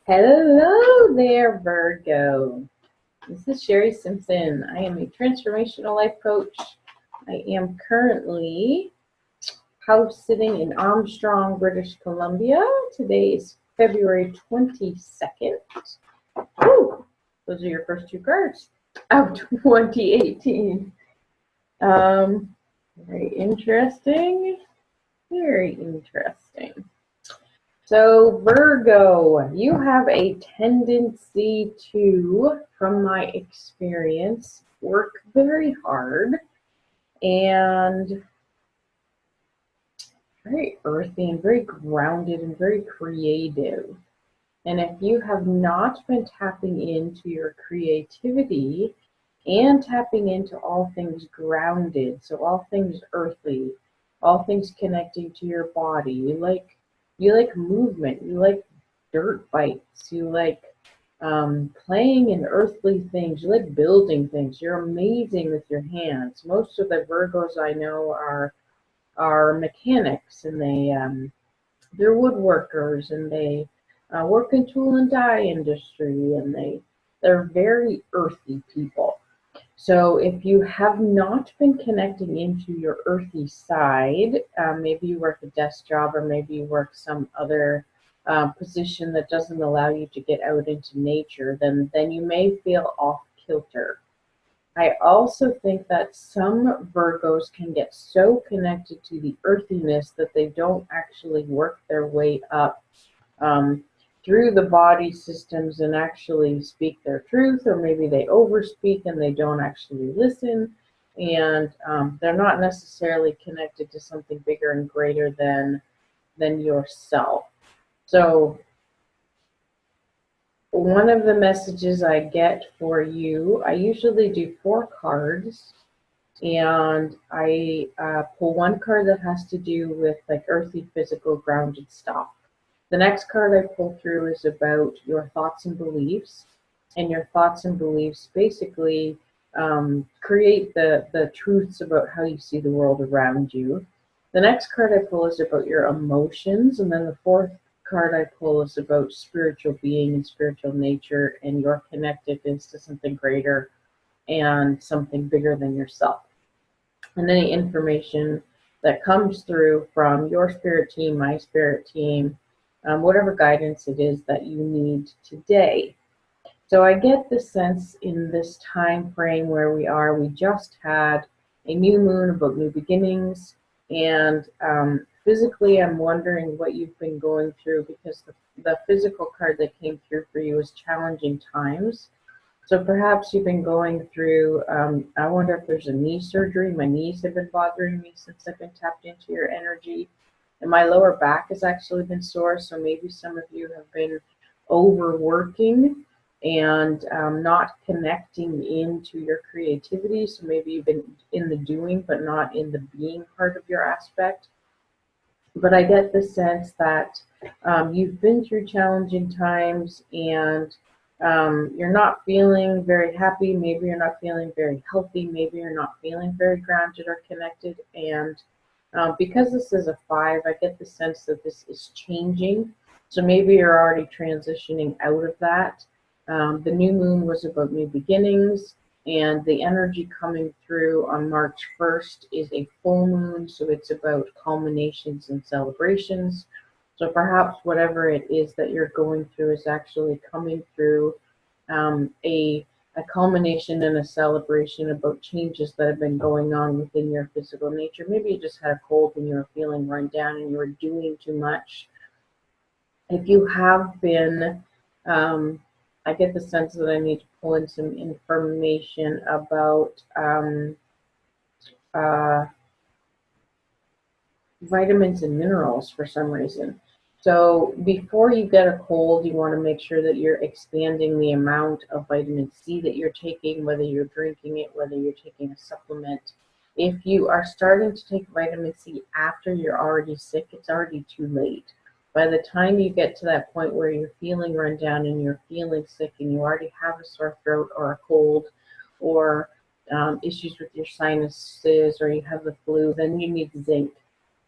Hello there, Virgo. This is Sherry Simpson. I am a transformational life coach. I am currently house sitting in Armstrong, British Columbia. Today is February 22nd. Woo! Those are your first two cards of 2018. Very interesting. Very interesting. So Virgo, you have a tendency to, from my experience, work very hard and very earthy and very grounded and very creative. And if you have not been tapping into your creativity and tapping into all things grounded, so all things earthly, all things connecting to your body, you like movement, you like dirt bites, you like playing in earthly things, you like building things, you're amazing with your hands. Most of the Virgos I know are mechanics, and they're woodworkers, and they work in tool and die industry, and they're very earthy people. So if you have not been connecting into your earthy side, maybe you work a desk job, or maybe you work some other position that doesn't allow you to get out into nature, then you may feel off kilter. I also think that some Virgos can get so connected to the earthiness that they don't actually work their way up um, through the body systems and actually speak their truth, or maybe they overspeak and they don't actually listen, and they're not necessarily connected to something bigger and greater than yourself. So one of the messages I get for you, I usually do 4 cards, and I pull one card that has to do with like earthy, physical, grounded stuff. The next card I pull through is about your thoughts and beliefs, and your thoughts and beliefs basically create the truths about how you see the world around you. The next card I pull is about your emotions, and then the fourth card I pull is about spiritual being and spiritual nature and your connectedness to something greater and something bigger than yourself. And any information that comes through from your spirit team, my spirit team, whatever guidance it is that you need today. So I get the sense in this time frame where we just had a new moon about new beginnings, and physically I'm wondering what you've been going through, because the physical card that came through for you is challenging times. So perhaps you've been going through, I wonder if there's a knee surgery. My knees have been bothering me since I've been tapped into your energy. And my lower back has actually been sore, so maybe some of you have been overworking and not connecting into your creativity. So maybe you've been in the doing, but not in the being part of your aspect. But I get the sense that you've been through challenging times, and you're not feeling very happy. Maybe you're not feeling very healthy. Maybe you're not feeling very grounded or connected. And because this is a 5, I get the sense that this is changing. So maybe you're already transitioning out of that. The new moon was about new beginnings, and the energy coming through on March 1st is a full moon, so it's about culminations and celebrations. So perhaps whatever it is that you're going through is actually coming through a culmination and a celebration about changes that have been going on within your physical nature. Maybe you just had a cold and you were feeling run down and you were doing too much. If you have been, I get the sense that I need to pull in some information about vitamins and minerals for some reason. So before you get a cold, you want to make sure that you're expanding the amount of vitamin C that you're taking, whether you're drinking it, whether you're taking a supplement. If you are starting to take vitamin C after you're already sick, it's already too late. By the time you get to that point where you're feeling run down and you're feeling sick and you already have a sore throat or a cold, or issues with your sinuses, or you have the flu, then you need zinc.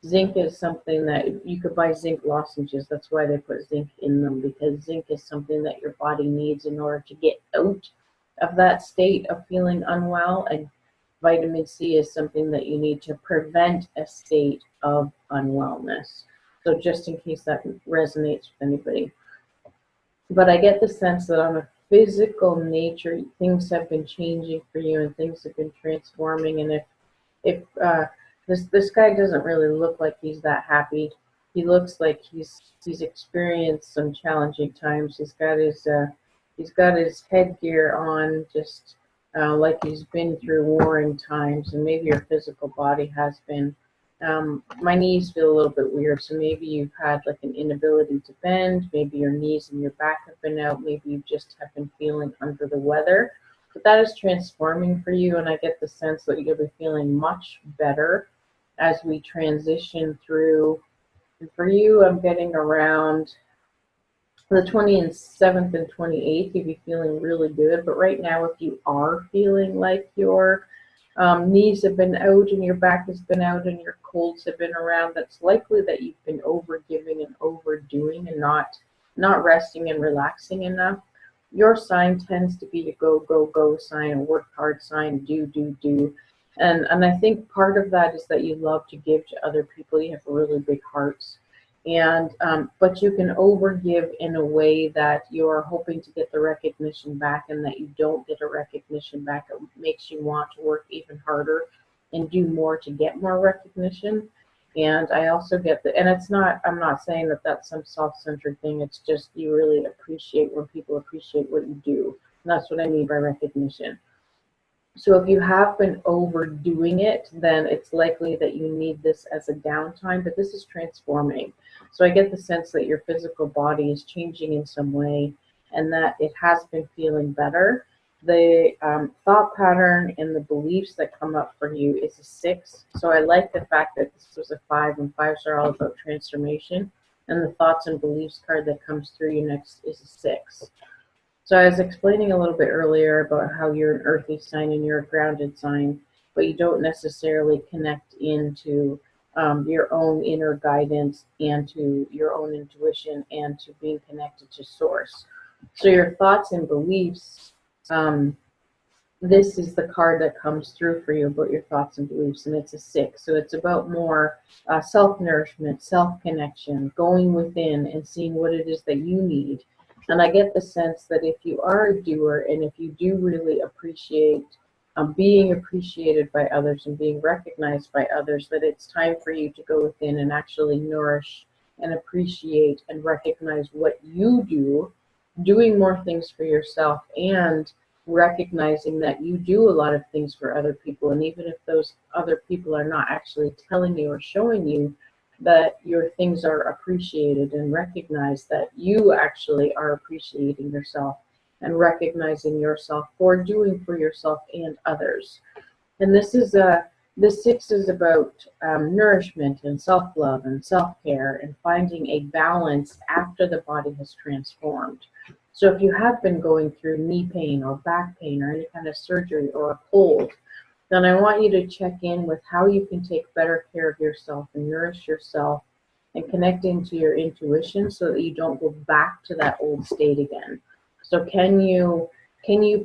Zinc is something that you could buy zinc lozenges. That's why they put zinc in them, because zinc is something that your body needs in order to get out of that state of feeling unwell. And vitamin C is something that you need to prevent a state of unwellness. So just in case that resonates with anybody. But I get the sense that on a physical nature, things have been changing for you and things have been transforming. And if this guy doesn't really look like he's that happy. He looks like he's experienced some challenging times. He's got his headgear on, just like he's been through warring times, and maybe your physical body has been. My knees feel a little bit weird, so maybe you've had like an inability to bend. Maybe your knees and your back have been out. Maybe you just have been feeling under the weather. But that is transforming for you, and I get the sense that you'll be feeling much better as we transition through. And for you, I'm getting around the 27th and 28th, you'll be feeling really good. But right now, if you are feeling like your knees have been out and your back has been out and your colds have been around, that's likely that you've been overgiving and overdoing and not resting and relaxing enough. Your sign tends to be a go, go, go sign, a work hard sign, do, do, do. And I think part of that is that you love to give to other people. You have really big hearts. And but you can overgive in a way that you're hoping to get the recognition back, and that you don't get a recognition back. It makes you want to work even harder and do more to get more recognition. And I also get that, and I'm not saying that that's some self-centered thing. It's just you really appreciate when people appreciate what you do. And that's what I mean by recognition. So if you have been overdoing it, then it's likely that you need this as a downtime, but this is transforming. So I get the sense that your physical body is changing in some way and that it has been feeling better. The thought pattern and the beliefs that come up for you is a 6. So I like the fact that this was a 5, and 5s are all about transformation. And the thoughts and beliefs card that comes through you next is a 6. So I was explaining a little bit earlier about how you're an earthy sign and you're a grounded sign, but you don't necessarily connect into your own inner guidance and to your own intuition and to being connected to source. So your thoughts and beliefs, this is the card that comes through for you about your thoughts and beliefs, and it's a 6. So it's about more self-nourishment, self-connection, going within and seeing what it is that you need. And I get the sense that if you are a doer and if you do really appreciate being appreciated by others and being recognized by others, that it's time for you to go within and actually nourish and appreciate and recognize what you do, doing more things for yourself and recognizing that you do a lot of things for other people. And even if those other people are not actually telling you or showing you that your things are appreciated, and recognize that you actually are appreciating yourself and recognizing yourself for doing for yourself and others. And this 6 is about nourishment and self-love and self-care and finding a balance after the body has transformed. So if you have been going through knee pain or back pain or any kind of surgery or a cold, then I want you to check in with how you can take better care of yourself and nourish yourself and connect into your intuition so that you don't go back to that old state again. So can you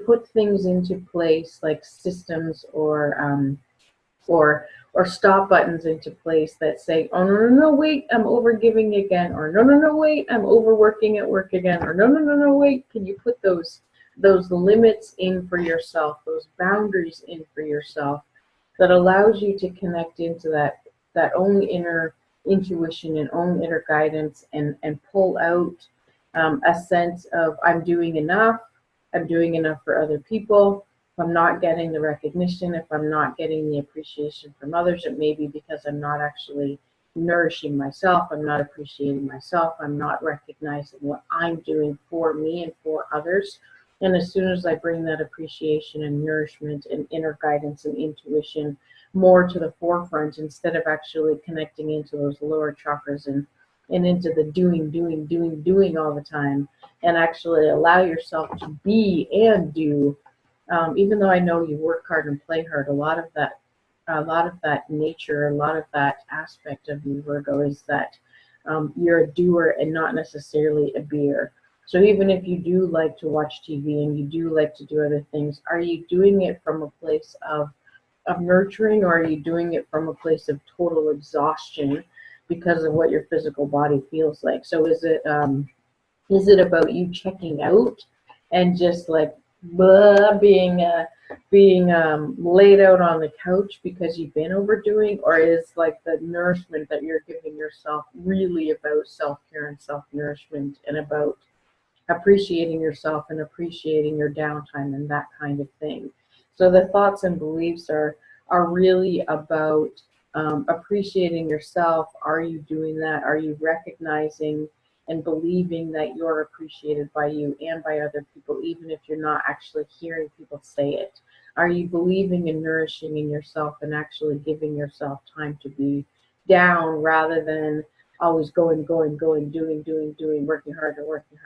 put things into place like systems or stop buttons into place that say, oh, no, wait, I'm overgiving again, or no, wait, I'm overworking at work again, or no, wait, can you put those limits in for yourself, those boundaries in for yourself that allows you to connect into that own inner intuition and own inner guidance and pull out a sense of I'm doing enough for other people. If I'm not getting the recognition, if I'm not getting the appreciation from others, it may be because I'm not actually nourishing myself, I'm not appreciating myself, I'm not recognizing what I'm doing for me and for others. And as soon as I bring that appreciation and nourishment and inner guidance and intuition more to the forefront, instead of actually connecting into those lower chakras and into the doing all the time, and actually allow yourself to be and do, even though I know you work hard and play hard, a lot of that a lot of that nature, a lot of that aspect of you, Virgo, is that you're a doer and not necessarily a beer. So even if you do like to watch TV and you do like to do other things, are you doing it from a place of nurturing, or are you doing it from a place of total exhaustion because of what your physical body feels like? So is it about you checking out and just like blah, being laid out on the couch because you've been overdoing, or is like the nourishment that you're giving yourself really about self-care and self-nourishment and about appreciating yourself and appreciating your downtime and that kind of thing? So the thoughts and beliefs are really about appreciating yourself. Are you doing that? Are you recognizing and believing that you're appreciated by you and by other people, even if you're not actually hearing people say it? Are you believing and nourishing in yourself and actually giving yourself time to be down rather than always going, doing, working harder, working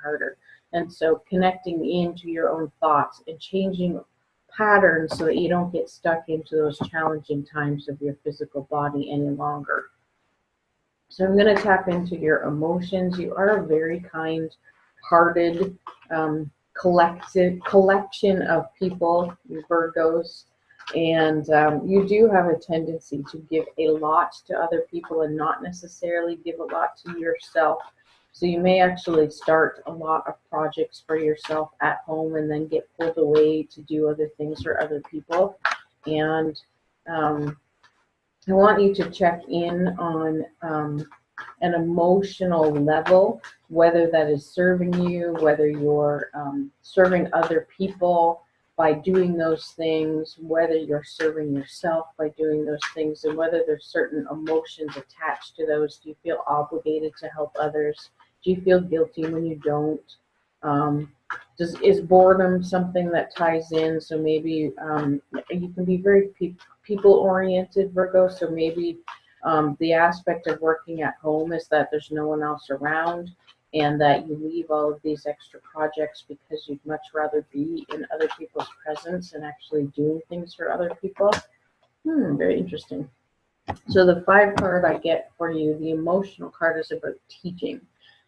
harder? And so connecting into your own thoughts and changing patterns so that you don't get stuck into those challenging times of your physical body any longer. So I'm going to tap into your emotions. You are a very kind-hearted, collection of people, you Virgos, and you do have a tendency to give a lot to other people and not necessarily give a lot to yourself. So you may actually start a lot of projects for yourself at home and then get pulled away to do other things for other people. And I want you to check in on an emotional level, whether that is serving you, whether you're serving other people by doing those things, whether you're serving yourself by doing those things, and whether there's certain emotions attached to those. Do you feel obligated to help others? Do you feel guilty when you don't? Is boredom something that ties in? So maybe you can be very people-oriented, Virgo, so maybe the aspect of working at home is that there's no one else around and that you leave all of these extra projects because you'd much rather be in other people's presence and actually doing things for other people. Very interesting. So the 5 card I get for you, the emotional card, is about teaching.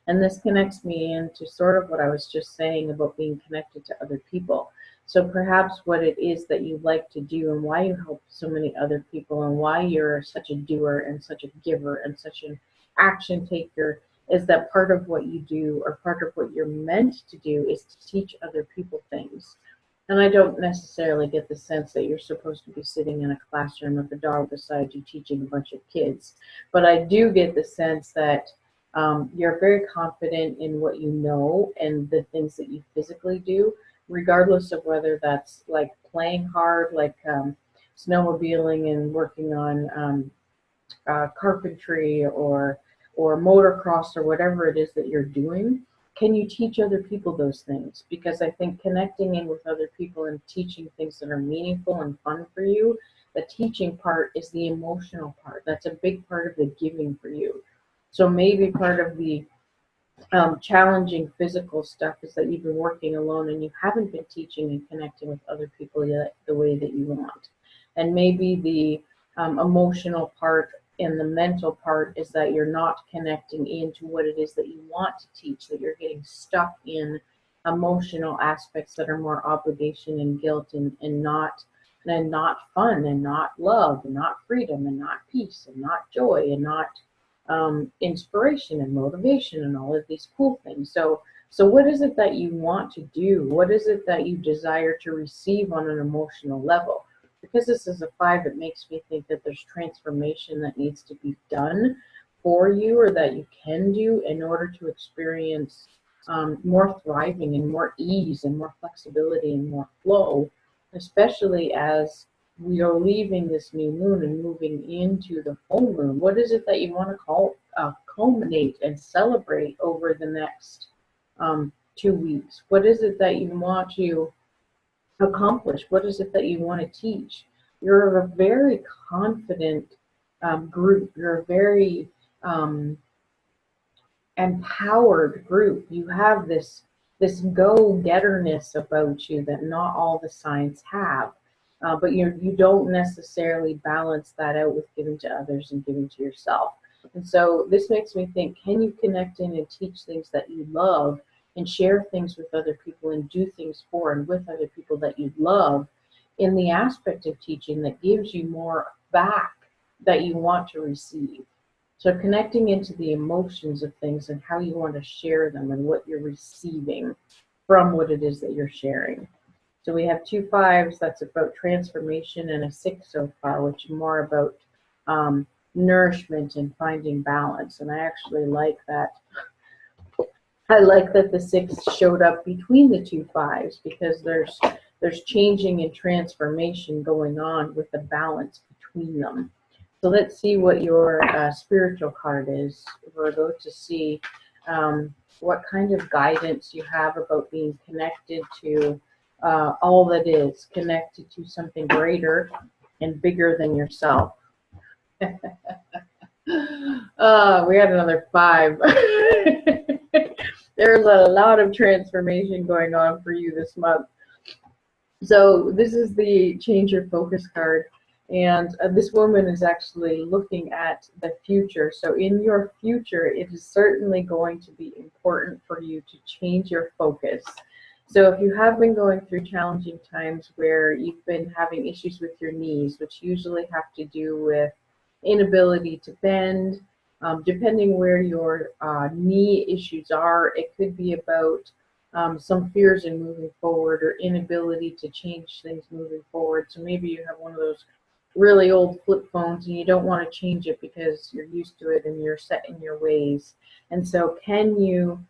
And this connects me into sort of what I was just saying about being connected to other people. So perhaps what it is that you like to do and why you help so many other people and why you're such a doer and such a giver and such an action taker is that part of what you do, or part of what you're meant to do, is to teach other people things. And I don't necessarily get the sense that you're supposed to be sitting in a classroom with a dog beside you teaching a bunch of kids. But I do get the sense that you're very confident in what you know and the things that you physically do, regardless of whether that's like playing hard, like snowmobiling and working on carpentry or motocross or whatever it is that you're doing. Can you teach other people those things? Because I think connecting in with other people and teaching things that are meaningful and fun for you, the teaching part is the emotional part. That's a big part of the giving for you. So maybe part of the challenging physical stuff is that you've been working alone and you haven't been teaching and connecting with other people yet the way that you want. And maybe the emotional part and the mental part is that you're not connecting into what it is that you want to teach, that you're getting stuck in emotional aspects that are more obligation and guilt and not fun and not love and not freedom and not peace and not joy and not inspiration and motivation and all of these cool things. So what is it that you want to do? What is it that you desire to receive on an emotional level? Because this is a 5, it makes me think that there's transformation that needs to be done for you, or that you can do in order to experience more thriving and more ease and more flexibility and more flow, especially as we are leaving this new moon and moving into the full moon. What is it that you want to culminate and celebrate over the next 2 weeks? What is it that you want to accomplish? What is it that you want to teach? You're a very confident group. You're a very empowered group. You have this go-getterness about you that not all the signs have. but you don't necessarily balance that out with giving to others and giving to yourself. And so this makes me think, can you connect in and teach things that you love and share things with other people and do things for and with other people that you love in the aspect of teaching that gives you more back that you want to receive? So connecting into the emotions of things and how you want to share them and what you're receiving from what it is that you're sharing. So we have 2 5s, that's about transformation, and a 6 so far, which is more about nourishment and finding balance. And I actually like that. I like that the 6 showed up between the 2 5s, because there's changing and transformation going on with the balance between them. So let's see what your spiritual card is, Virgo, to see what kind of guidance you have about being connected to all that is, connected to something greater and bigger than yourself. We had another 5. There's a lot of transformation going on for you this month. So this is the change your focus card. And this woman is actually looking at the future. So in your future, it is certainly going to be important for you to change your focus. So if you have been going through challenging times where you've been having issues with your knees, which usually have to do with inability to bend, depending where your knee issues are, it could be about some fears in moving forward or inability to change things moving forward. So maybe you have one of those really old flip phones and you don't want to change it because you're used to it and you're set in your ways. And so can you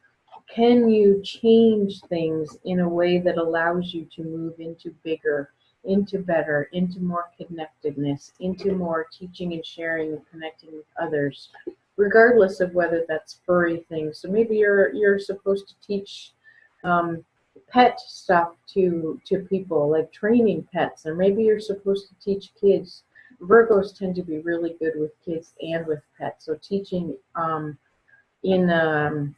change things in a way that allows you to move into bigger, into better, into more connectedness, into more teaching and sharing and connecting with others, regardless of whether that's furry things. So maybe you're supposed to teach pet stuff to people, like training pets, or maybe you're supposed to teach kids. Virgos tend to be really good with kids and with pets. So teaching in a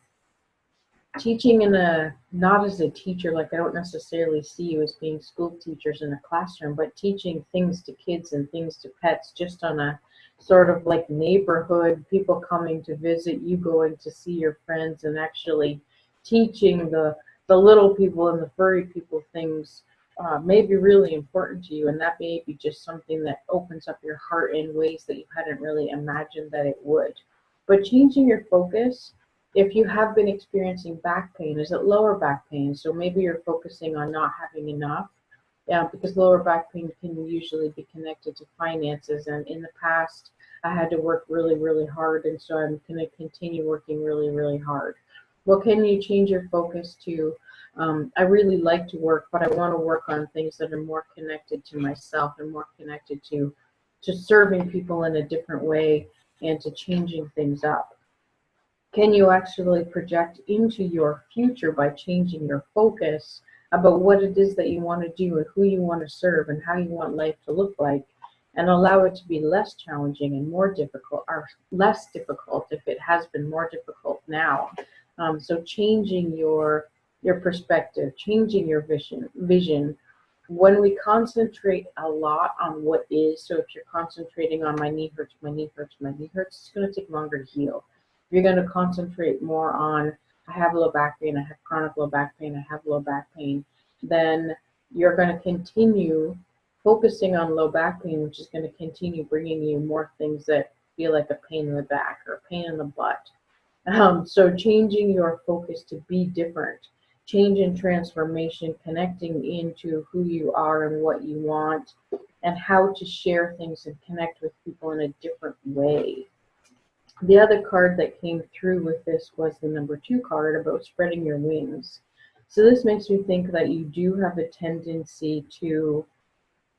not as a teacher, like I don't necessarily see you as being school teachers in a classroom, but teaching things to kids and things to pets, just on a sort of like neighborhood, people coming to visit, you going to see your friends, and actually teaching the little people and the furry people things may be really important to you, and that may be just something that opens up your heart in ways that you hadn't really imagined that it would. But changing your focus, if you have been experiencing back pain, is it lower back pain? So maybe you're focusing on not having enough, because lower back pain can usually be connected to finances. And in the past, I had to work really, really hard, and so I'm going to continue working really, really hard. Well, can you change your focus to, I really like to work, but I want to work on things that are more connected to myself and more connected to serving people in a different way and to changing things up. Can you actually project into your future by changing your focus about what it is that you want to do and who you want to serve and how you want life to look like, and allow it to be less challenging and more difficult, or less difficult if it has been more difficult now. So changing your perspective, changing your vision. When we concentrate a lot on what is, so if you're concentrating on my knee hurts, my knee hurts, my knee hurts, it's going to take longer to heal. If you're going to concentrate more on, I have low back pain, I have chronic low back pain, I have low back pain, then you're going to continue focusing on low back pain, which is going to continue bringing you more things that feel like a pain in the back or a pain in the butt. So changing your focus to be different, change and transformation, connecting into who you are and what you want, and how to share things and connect with people in a different way. The other card that came through with this was the number 2 card about spreading your wings. So this makes me think that you do have a tendency to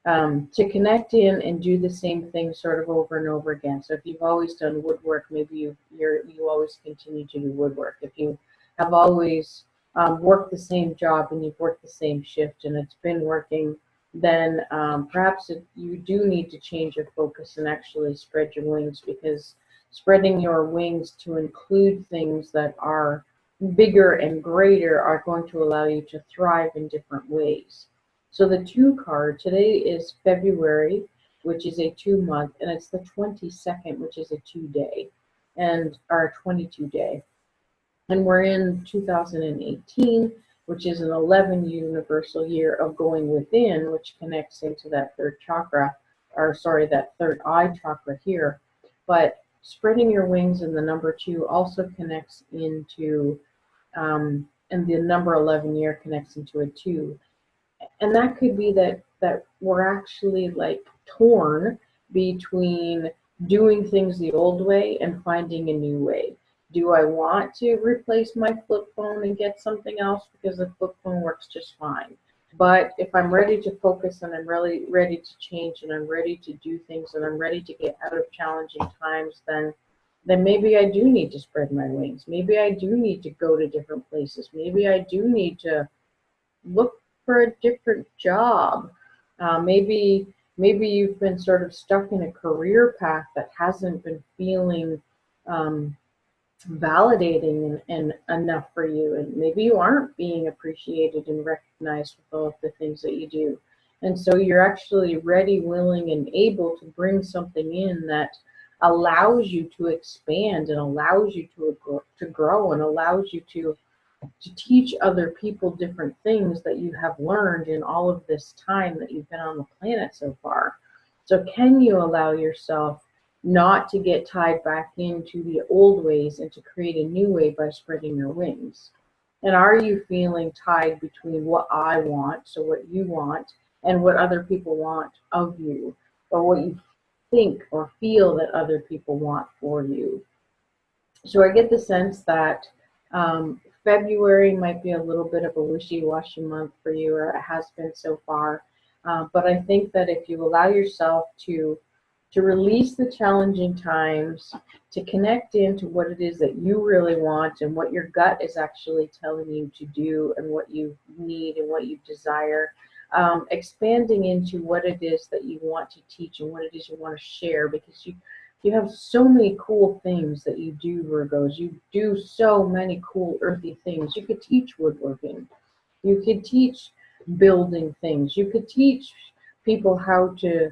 connect in and do the same thing sort of over and over again. So if you've always done woodwork, maybe you always continue to do woodwork. If you have always worked the same job and you've worked the same shift and it's been working, then perhaps you do need to change your focus and actually spread your wings, because spreading your wings to include things that are bigger and greater are going to allow you to thrive in different ways. So the 2 card, today is February, which is a 2-month, and it's the 22nd, which is a 2-day, and our 22-day. And we're in 2018, which is an 11 universal year of going within, which connects into that third chakra, or sorry, that third eye chakra here. But spreading your wings in the number 2 also connects into, and the number 11 year connects into a 2. And that could be that we're actually like torn between doing things the old way and finding a new way. Do I want to replace my flip phone and get something else because the flip phone works just fine? But if I'm ready to focus and I'm really ready to change and I'm ready to do things and I'm ready to get out of challenging times, then maybe I do need to spread my wings. Maybe I do need to go to different places. Maybe I do need to look for a different job. Maybe you've been sort of stuck in a career path that hasn't been feeling validating and enough for you, and maybe you aren't being appreciated and recognized with all of the things that you do. And so you're actually ready, willing, and able to bring something in that allows you to expand and allows you to grow and allows you to teach other people different things that you have learned in all of this time that you've been on the planet so far. So can you allow yourself not to get tied back into the old ways and to create a new way by spreading your wings? And are you feeling tied between what I want, so what you want, and what other people want of you, or what you think or feel that other people want for you? So I get the sense that February might be a little bit of a wishy-washy month for you, or it has been so far. But I think that if you allow yourself to release the challenging times, to connect into what it is that you really want and what your gut is actually telling you to do and what you need and what you desire, expanding into what it is that you want to teach and what it is you want to share, because you have so many cool things that you do, Virgos. You do so many cool earthy things. You could teach woodworking. You could teach building things. You could teach people how to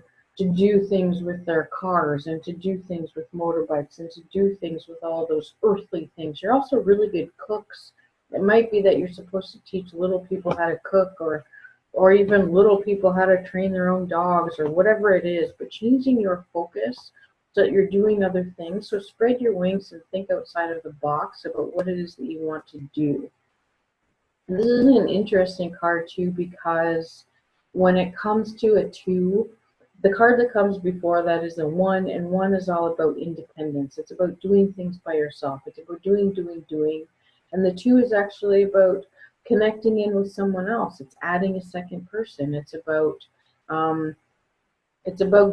do things with their cars and to do things with motorbikes and to do things with all those earthly things. You're also really good cooks. It might be that you're supposed to teach little people how to cook, or even little people how to train their own dogs, or whatever it is, but changing your focus so that you're doing other things. So spread your wings and think outside of the box about what it is that you want to do. And this is an interesting card too, because when it comes to a 2, the card that comes before that is a 1, and 1 is all about independence. It's about doing things by yourself. It's about doing. And the 2 is actually about connecting in with someone else. It's adding a second person. It's about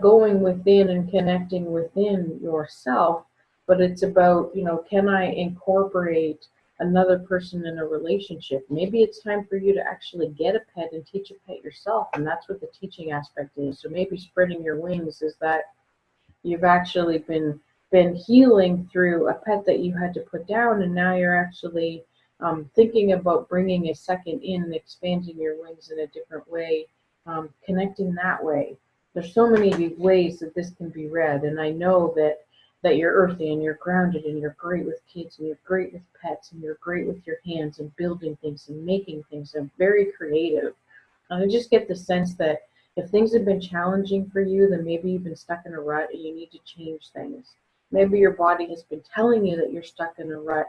going within and connecting within yourself, but it's about, can I incorporate another person in a relationship? Maybe it's time for you to actually get a pet and teach a pet yourself, and that's what the teaching aspect is. So maybe spreading your wings is that you've actually been healing through a pet that you had to put down, and now you're actually thinking about bringing a second in and expanding your wings in a different way, connecting that way. There's so many ways that this can be read, and I know that you're earthy and you're grounded and you're great with kids and you're great with pets and you're great with your hands and building things and making things and very creative. And I just get the sense that if things have been challenging for you, then maybe you've been stuck in a rut and you need to change things. Maybe your body has been telling you that you're stuck in a rut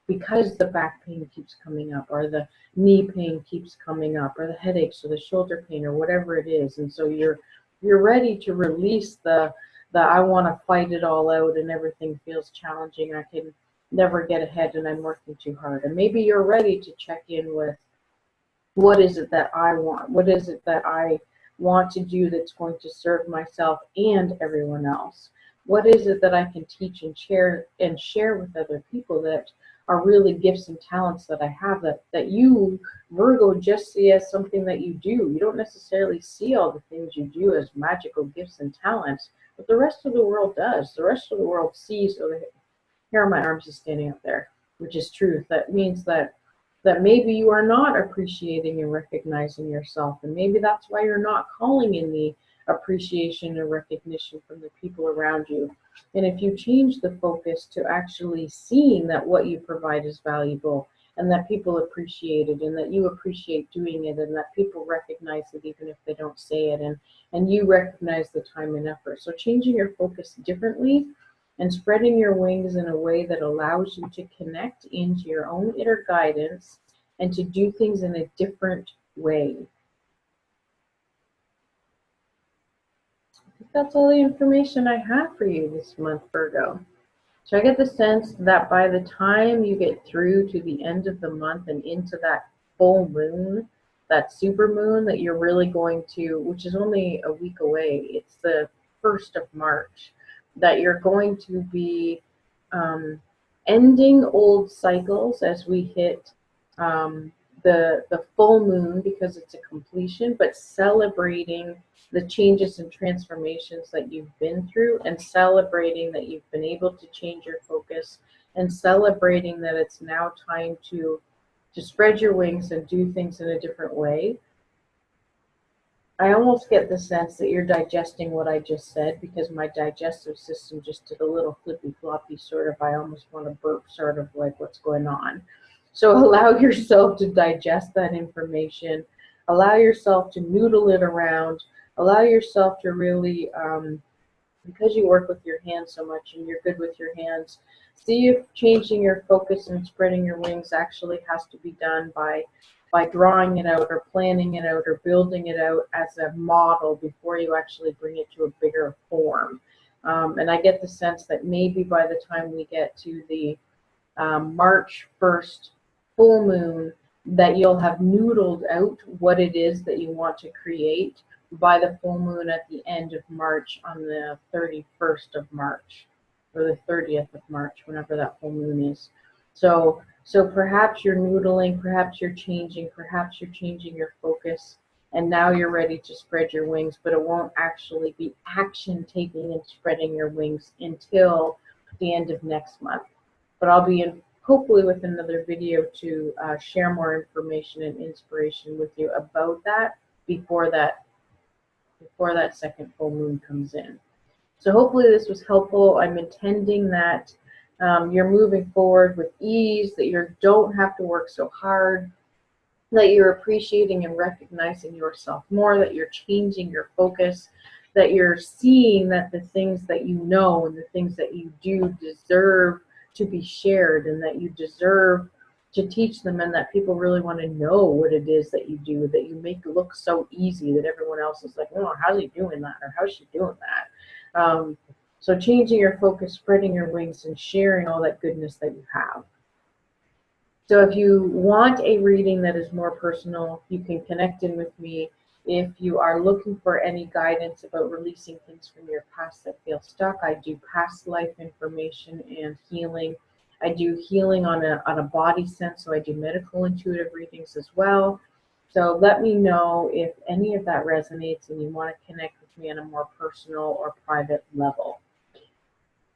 because the back pain keeps coming up, or the knee pain keeps coming up, or the headaches or the shoulder pain or whatever it is. And so you're ready to release the I want to fight it all out and everything feels challenging. I can never get ahead and I'm working too hard. And maybe you're ready to check in with, what is it that I want? What is it that I want to do that's going to serve myself and everyone else? What is it that I can teach and share with other people that are really gifts and talents that I have, that you, Virgo, just see as something that you do. You don't necessarily see all the things you do as magical gifts and talents, but the rest of the world does. The rest of the world sees, here are my arms just standing up there, which is truth. That means that that maybe you are not appreciating and recognizing yourself, and maybe that's why you're not calling in the appreciation and recognition from the people around you. And if you change the focus to actually seeing that what you provide is valuable, and that people appreciate it, and that you appreciate doing it, and that people recognize it even if they don't say it, and you recognize the time and effort. So changing your focus differently and spreading your wings in a way that allows you to connect into your own inner guidance and to do things in a different way. I think that's all the information I have for you this month, Virgo. So I get the sense that by the time you get through to the end of the month and into that full moon, that super moon that you're really going to, which is only a week away, it's the 1st of March, that you're going to be ending old cycles as we hit the full moon, because it's a completion, but celebrating the changes and transformations that you've been through, and celebrating that you've been able to change your focus, and celebrating that it's now time to spread your wings and do things in a different way. I almost get the sense that you're digesting what I just said, because my digestive system just did a little flippy floppy sort of, I almost want to burp sort of like what's going on. So allow yourself to digest that information, allow yourself to noodle it around, allow yourself to really, because you work with your hands so much and you're good with your hands, see if changing your focus and spreading your wings actually has to be done by drawing it out or planning it out or building it out as a model before you actually bring it to a bigger form. And I get the sense that maybe by the time we get to the March 1st full moon, that you'll have noodled out what it is that you want to create by the full moon at the end of March, on the 31st of March or the 30th of March, whenever that full moon is. So perhaps you're noodling, perhaps you're changing your focus, and now you're ready to spread your wings, but it won't actually be action taking and spreading your wings until the end of next month. But I'll be in hopefully with another video to share more information and inspiration with you about that before that second full moon comes in. So hopefully this was helpful. I'm intending that you're moving forward with ease, that you don't have to work so hard, that you're appreciating and recognizing yourself more, that you're changing your focus, that you're seeing that the things that you know and the things that you do deserve to be shared, and that you deserve to teach them, and that people really want to know what it is that you do, that you make look so easy that everyone else is like, oh, how's he doing that, or how's she doing that? So changing your focus, spreading your wings, and sharing all that goodness that you have. So if you want a reading that is more personal, you can connect in with me. If you are looking for any guidance about releasing things from your past that feel stuck, I do past life information and healing. I do healing on a body sense, so I do medical intuitive readings as well. So let me know if any of that resonates and you want to connect with me on a more personal or private level.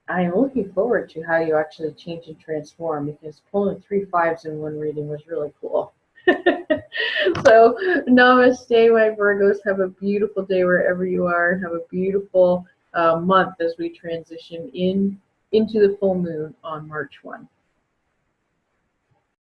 I'm looking forward to how you actually change and transform, because pulling 3 5s in one reading was really cool. So namaste, my Virgos. Have a beautiful day wherever you are, and have a beautiful month as we transition into the full moon on March 1.